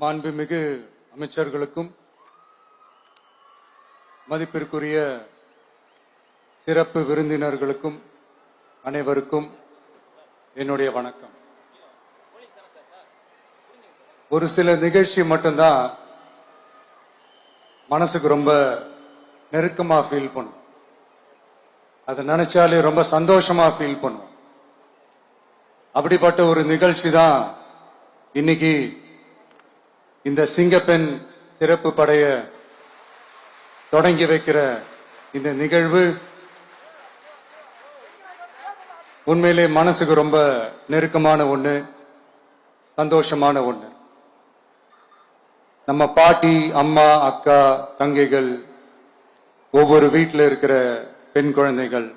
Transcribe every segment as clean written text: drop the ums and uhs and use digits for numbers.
மாண்புமிகு அமைச்சர்களுக்கும் மதிப்பிற்குரிய சிறப்பு விருந்தினர்களுக்கும் அனைவருக்கும் என்னுடைய வணக்கம். ஒரு சில நிகழ்ச்சி மட்டும்தான் மனசுக்கு ரொம்ப நெருக்கமா ஃபீல் பண்ணும். அதை நினைச்சாலே ரொம்ப சந்தோஷமா ஃபீல் பண்ணும். அப்படிப்பட்ட ஒரு நிகழ்ச்சி தான் இன்னைக்கு இந்த சிங்கப்பெண் சிறப்பு படைய தொடங்கி வைக்கிற இந்த நிகழ்வு. உண்மையிலே மனசுக்கு ரொம்ப நெருக்கமான ஒண்ணு, சந்தோஷமான ஒண்ணு. நம்ம பாட்டி, அம்மா, அக்கா, தங்கைகள், ஒவ்வொரு வீட்டில் இருக்கிற பெண் குழந்தைகள்,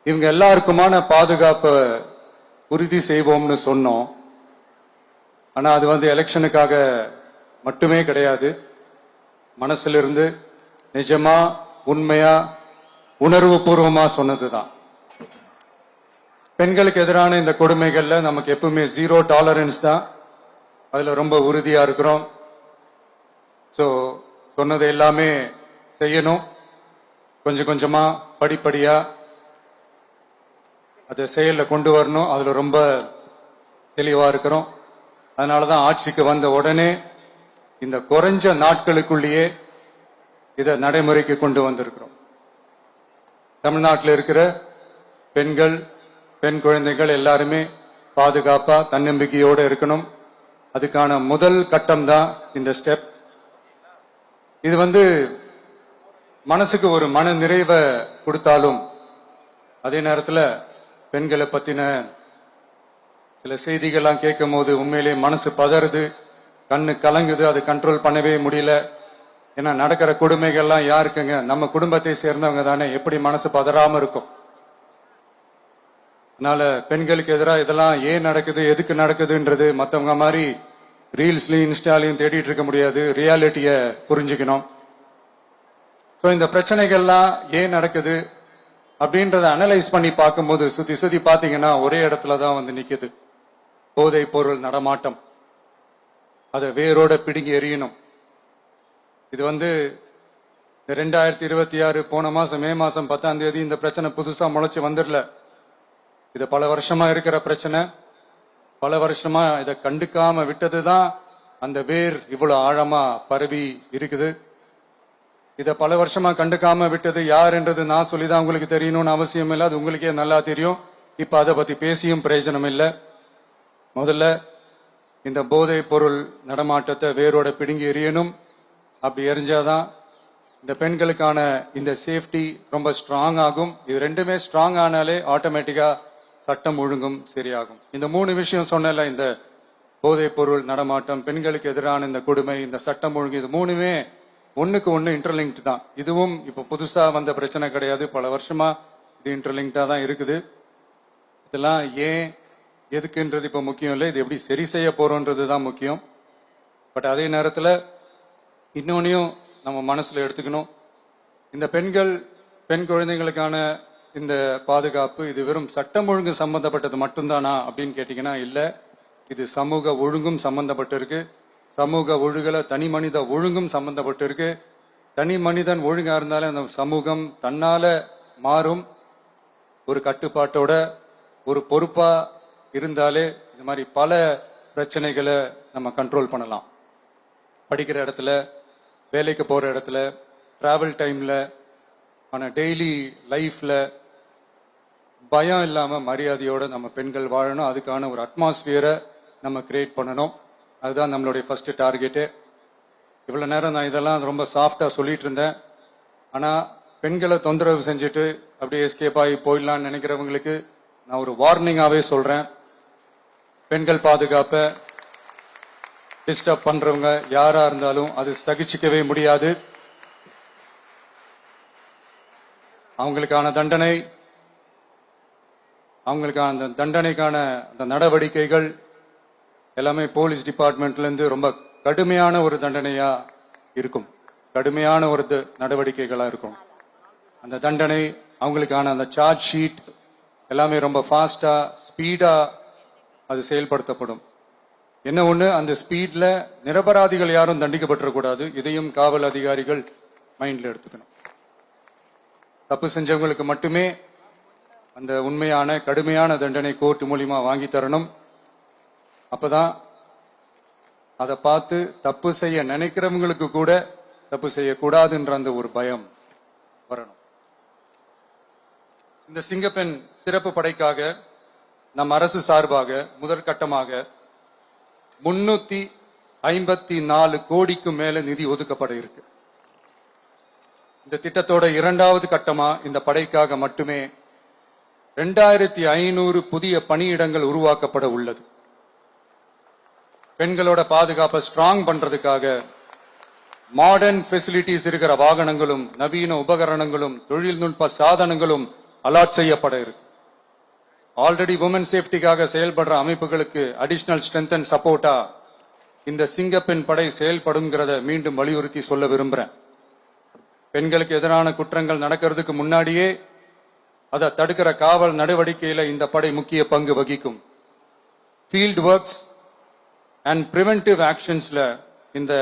இவங்க எல்லாருக்குமான பாதுகாப்பை உறுதி செய்வோம்னு சொன்னோம். ஆனா அது எலெக்ஷனுக்காக மட்டுமே கிடையாது. மனசுல இருந்து நிஜமா, உண்மையா, உணர்வு பூர்வமா சொன்னதுதான். பெண்களுக்கு எதிரான இந்த கொடுமைகள்ல நமக்கு எப்பவுமே 0 டாலரன்ஸ் தான். அதுல ரொம்ப உறுதியா இருக்கிறோம். சோ சொன்னது எல்லாமே செய்யணும். கொஞ்சம் கொஞ்சமா, படிப்படியா அதை செயல்ல கொண்டு வரணும். அதுல ரொம்ப தெளிவா இருக்கிறோம். அதனாலதான் ஆட்சிக்கு வந்த உடனே இந்த குறைஞ்ச நாட்களுக்குள்ளேயே இதை நடைமுறைக்கு கொண்டு வந்திருக்கிறோம். தமிழ்நாட்டில் இருக்கிற பெண்கள், பெண் குழந்தைகள் எல்லாருமே பாதுகாப்பா, தன்னம்பிக்கையோட இருக்கணும். அதுக்கான முதல் கட்டம் தான் இந்த ஸ்டெப். இது மனசுக்கு ஒரு மன நிறைவை கொடுத்தாலும், அதே நேரத்தில் பெண்களை பத்தின சில செய்திகள்லாம் கேட்கும் போது உண்மையிலே மனசு பதறுது, கண்ணு கலங்குது. அது கண்ட்ரோல் பண்ணவே முடியல. ஏன்னா நடக்கிற கொடுமைகள்லாம் யாருக்குங்க? நம்ம குடும்பத்தை சேர்ந்தவங்க தானே. எப்படி மனசு பதறாம இருக்கும்? அதனால பெண்களுக்கு எதிராக இதெல்லாம் ஏன் நடக்குது, எதுக்கு நடக்குதுன்றது மற்றவங்க மாதிரி ரீல்ஸ்லயும் இன்ஸ்டாலையும் தேடிட்டு இருக்க முடியாது. ரியாலிட்டிய புரிஞ்சுக்கணும். ஸோ இந்த பிரச்சனைகள்லாம் ஏன் நடக்குது அப்படின்றத அனலைஸ் பண்ணி பார்க்கும்போது சுத்தி சுத்தி பாத்தீங்கன்னா ஒரே இடத்துல தான் நிக்குது. போதை பொருள் நடமாட்டம். அதை வேரோட பிடுங்கி எறியணும். இது 2026 போன மாசம் மே மாசம் 10ஆம் தேதி இந்த பிரச்சனை புதுசா முளைச்சு வந்துடல. இது பல வருஷமா இருக்கிற பிரச்சனை. பல வருஷமா இதை கண்டுக்காம விட்டதுதான் அந்த வேர் இவ்வளவு ஆழமா பரவி இருக்குது. இத பல வருஷமா கண்டுக்காம விட்டது யாருன்றது நான் சொல்லிதான் உங்களுக்கு தெரியணும்னு அவசியம் இல்லை. அது உங்களுக்கே நல்லா தெரியும். இப்ப அதை பத்தி பேசியும் பிரயோஜனம் இல்லை. முதல்ல இந்த போதை பொருள் நடமாட்டத்தை வேரோட பிடுங்கி எறியணும். அப்படி எரிஞ்சாதான் இந்த பெண்களுக்கான இந்த சேஃப்டி ரொம்ப ஸ்ட்ராங் ஆகும். இது ரெண்டுமே ஸ்ட்ராங் ஆனாலே ஆட்டோமேட்டிக்கா சட்டம் ஒழுங்கும் சரியாகும். இந்த 3 விஷயம் சொன்னல, இந்த போதை பொருள் நடமாட்டம், பெண்களுக்கு எதிரான இந்த கொடுமை, இந்த சட்டம் ஒழுங்கு, இது 3மே ஒண்ணுக்கு ஒண்ணு இன்டர்லிங்க்ட் தான். இதுவும் இப்ப புதுசா வந்த பிரச்சனை கிடையாது. பல வருஷமா இது இன்டர்லிங்க்டா தான் இருக்குது. இதெல்லாம் ஏன், எதுக்குன்றது இப்ப முக்கியம் இல்லை. இது எப்படி சரி செய்ய போறோன்றது தான் முக்கியம். பட் அதே நேரத்துல இன்னொன்னையும் நம்ம மனசுல எடுத்துக்கணும். இந்த பெண் குழந்தைங்களுக்கான இந்த பாதுகாப்பு இது வெறும் சட்டம் ஒழுங்கு சம்பந்தப்பட்டது மட்டும்தானா அப்படின்னு கேட்டீங்கன்னா இல்ல. இது சமூக ஒழுங்கும் சம்பந்தப்பட்டு இருக்கு. சமூக ஒழுகல தனி மனித ஒழுங்கும் சம்பந்தப்பட்டு இருக்கு. தனி மனிதன் ஒழுங்கா இருந்தாலே அந்த சமூகம் தன்னால மாறும். ஒரு கட்டுப்பாட்டோட, ஒரு பொறுப்பா இருந்தாலே இந்த மாதிரி பல பிரச்சனைகளை நம்ம கண்ட்ரோல் பண்ணலாம். படிக்கிற இடத்துல, வேலைக்கு போற இடத்துல, டிராவல் டைம்ல, ஆனா டெய்லி லைஃப்ல பயம் இல்லாம மரியாதையோட நம்ம பெண்கள் வாழணும். அதுக்கான ஒரு அட்மாஸ்பியரை நம்ம கிரியேட் பண்ணணும். அதுதான் நம்மளுடைய ஃபர்ஸ்ட் டார்கெட்டு. இவ்வளவு நேரம் நான் இதெல்லாம் ரொம்ப சாஃப்டா சொல்லிட்டு இருந்தேன். ஆனா பெண்களை தொந்தரவு செஞ்சுட்டு அப்படியே எஸ்கேப் ஆகி போயிடலாம்னு நினைக்கிறவங்களுக்கு நான் ஒரு வார்னிங்காவே சொல்றேன். பெண்கள் பாதுகாப்பை டிஸ்டர்ப் பண்றவங்க யாரா இருந்தாலும் அது சகிச்சுக்கவே முடியாது. அவங்களுக்கான தண்டனைக்கான அந்த நடவடிக்கைகள் எல்லாமே போலீஸ் டிபார்ட்மெண்ட்ல இருந்து ரொம்ப கடுமையான ஒரு தண்டனையா இருக்கும். கடுமையான ஒரு நடவடிக்கைகளா இருக்கும். அந்த தண்டனை, அவங்களுக்கான அந்த சார்ஜ் ஷீட் எல்லாமே ரொம்ப ஃபாஸ்டா, ஸ்பீடா அது செயல்படுத்தப்படும். என்ன ஒண்ணு, அந்த ஸ்பீட்ல நிரபராதிகள் யாரும் தண்டிக்கப்பட்டிருக்கூடாது. இதையும் காவல் அதிகாரிகள் மைண்ட்ல எடுத்துக்கணும். தப்பு செஞ்சவங்களுக்கு மட்டுமே அந்த உண்மையான கடுமையான தண்டனை கோர்ட் மூலியமா வாங்கி தரணும். அப்பதான் அதை பார்த்து தப்பு செய்ய நினைக்கிறவங்களுக்கு கூட தப்பு செய்யக்கூடாதுன்ற அந்த ஒரு பயம் வரணும். இந்த சிங்கப்பெண் சிறப்பு படைக்காக நம் அரசு சார்பாக முதற்கட்டமாக 354 கோடிக்கும் மேல நிதி ஒதுக்கப்பட இருக்கு. இந்த திட்டத்தோட இரண்டாவது கட்டமா இந்த படைக்காக மட்டுமே 2500 புதிய பணியிடங்கள் உருவாக்கப்பட உள்ளது. பெண்களோட பாதுகாப்பை ஸ்ட்ராங் பண்றதுக்காக மாடர்ன் ஃபெசிலிட்டிஸ் இருக்கிற வாகனங்களும் நவீன உபகரணங்களும் தொழில்நுட்ப சாதனங்களும் அலாட் செய்யப்பட இருக்கு. ஆல்ரெடி உமன் சேஃப்டிக்காக செயல்படுற அமைப்புகளுக்கு அடிஷனல் ஸ்ட்ரென்த் அண்ட் சப்போர்ட்டா இந்த சிங்கப்பெண் படை செயல்படுங்கிறத மீண்டும் வலியுறுத்தி சொல்ல விரும்புறேன். பெண்களுக்கு எதிரான குற்றங்கள் நடக்கிறதுக்கு முன்னாடியே அதை தடுக்கிற காவல் நடவடிக்கையில இந்த படை முக்கிய பங்கு வகிக்கும். ஃபீல்ட் ஒர்க்ஸ் அண்ட் பிரிவென்டிவ் ஆக்ஷன்ஸ்ல இந்த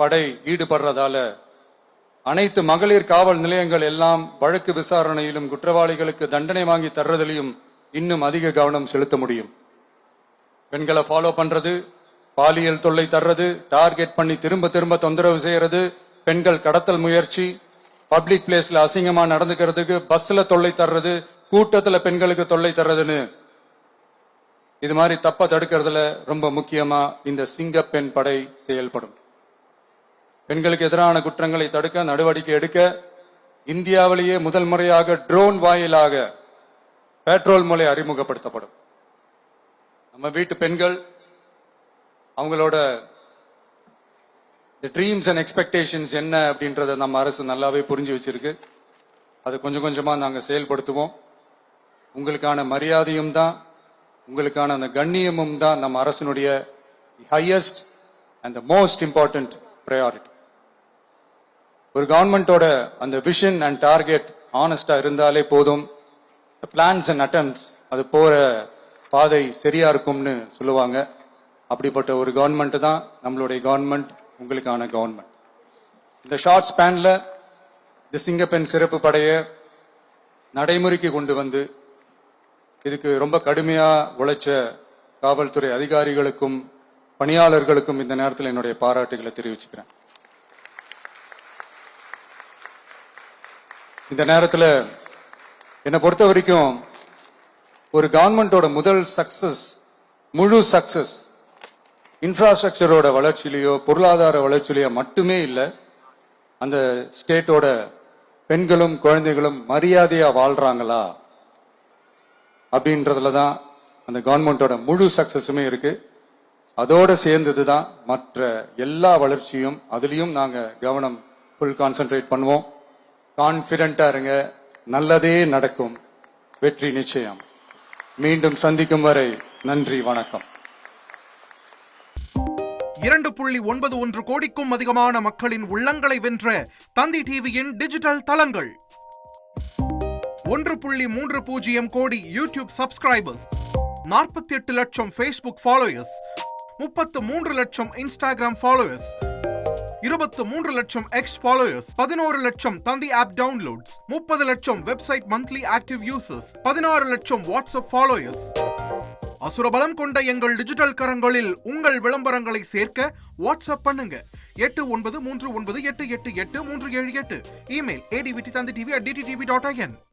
படை ஈடுபடுறதால அனைத்து மகளிர் காவல் நிலையங்கள் எல்லாம் வழக்கு விசாரணையிலும் குற்றவாளிகளுக்கு தண்டனை வாங்கி தர்றதிலையும் இன்னும் அதிக கவனம் செலுத்த முடியும். பெண்களை ஃபாலோ பண்றது, பாலியல் தொல்லை தர்றது, டார்கெட் பண்ணி திரும்ப திரும்ப தொந்தரவு செய்யறது, பெண்கள் கடத்தல் முயற்சி, பப்ளிக் பிளேஸ்ல அசிங்கமா நடந்துக்கிறதுக்கு பஸ்ல தொல்லை தர்றது, கூட்டத்துல பெண்களுக்கு தொல்லை தர்றதுன்னு இது மாதிரி தப்ப தடுக்கிறதுல ரொம்ப முக்கியமா இந்த சிங்கப்பெண் படை செயல்படும். பெண்களுக்கு எதிரான குற்றங்களை தடுக்க நடவடிக்கை எடுக்க இந்தியாவிலேயே முதல் முறையாக ட்ரோன் வாயிலாக பெட்ரோல் மூலை அறிமுகப்படுத்தப்படும். நம்ம வீட்டு பெண்கள் அவங்களோட ட்ரீம்ஸ் அண்ட் எக்ஸ்பெக்டேஷன்ஸ் என்ன அப்படின்றத நம்ம அரசு நல்லாவே புரிஞ்சு வச்சிருக்கு. அது கொஞ்சம் கொஞ்சமா நாங்க செயல்படுத்துவோம். உங்களுக்கான மரியாதையும் தான், உங்களுக்கான அந்த கண்ணியமும் தான் நம்ம அரசினுடைய highest and most important priority. ஒரு கவர்மெண்டோட அந்த விஷன் அண்ட் டார்கெட் ஆனஸ்டா இருந்தாலே போதும். பிளான்ஸ் அண்ட் அட்டெம்ப்ட்ஸ் அது போற பாதை சரியா இருக்கும்னு சொல்லுவாங்க. அப்படிப்பட்ட ஒரு கவர்மெண்ட் தான் நம்மளுடைய கவர்மெண்ட், உங்களுக்கான கவர்மெண்ட். இந்த ஷார்ட் ஸ்பேன்ல இந்த சிங்கப்பெண் சிறப்பு படைய நடைமுறைக்கு கொண்டு வந்து இதுக்கு ரொம்ப கடுமையா உழைச்ச காவல்துறை அதிகாரிகளுக்கும் பணியாளர்களுக்கும் இந்த நேரத்தில் என்னுடைய பாராட்டுகளை தெரிவிச்சுக்கிறேன். இந்த நேரத்தில் என்னை பொறுத்த வரைக்கும் ஒரு கவர்மெண்டோட முதல் சக்சஸ், முழு சக்சஸ் இன்ஃப்ராஸ்ட்ரக்சரோட வளர்ச்சியிலையோ பொருளாதார வளர்ச்சியிலையோ மட்டுமே இல்லை, அந்த ஸ்டேட்டோட பெண்களும் குழந்தைகளும் மரியாதையா வாழ்றாங்களா அப்படின்றதுல தான் அந்த கவர்மெண்டோட முழு சக்சஸுமே இருக்கு. அதோட சேர்ந்ததுதான் மற்ற எல்லா வளர்ச்சியும். அதுலயும் நாங்க கவனம் ஃபுல் கான்சென்ட்ரேட் பண்ணுவோம். கான்பிடென்டா இருங்க, நல்லதே நடக்கும், வெற்றி நிச்சயம். மீண்டும் சந்திக்கும் வரை நன்றி, வணக்கம். 2.91 கோடிக்கும் அதிகமான மக்களின் உள்ளங்களை வென்ற தந்தி டிவியின் டிஜிட்டல் தளங்கள், 1.30 கோடி யூடியூப் சப்ஸ்கிரைபர்ஸ், 48 லட்சம் ஃபேஸ்புக் ஃபாலோயர்ஸ், 33 லட்சம் இன்ஸ்டாகிராம் ஃபாலோயர்ஸ், 23 லட்சம் எக்ஸ் ஃபாலோயர்ஸ், 11 லட்சம் தந்தி ஆப் டவுன்லோட்ஸ், 30 லட்சம் வெப்சைட் மந்த்லி ஆக்டிவ் யூசர்ஸ், 16 லட்சம் வாட்ஸ்அப் ஃபாலோயர்ஸ். அசுரபலம் கொண்ட எங்கள் டிஜிட்டல் கரங்களில் உங்கள் விளம்பரங்களை சேர்க்க வாட்ஸ்அப் பண்ணுங்க 8939888378. Email advttanditv@dttv.in.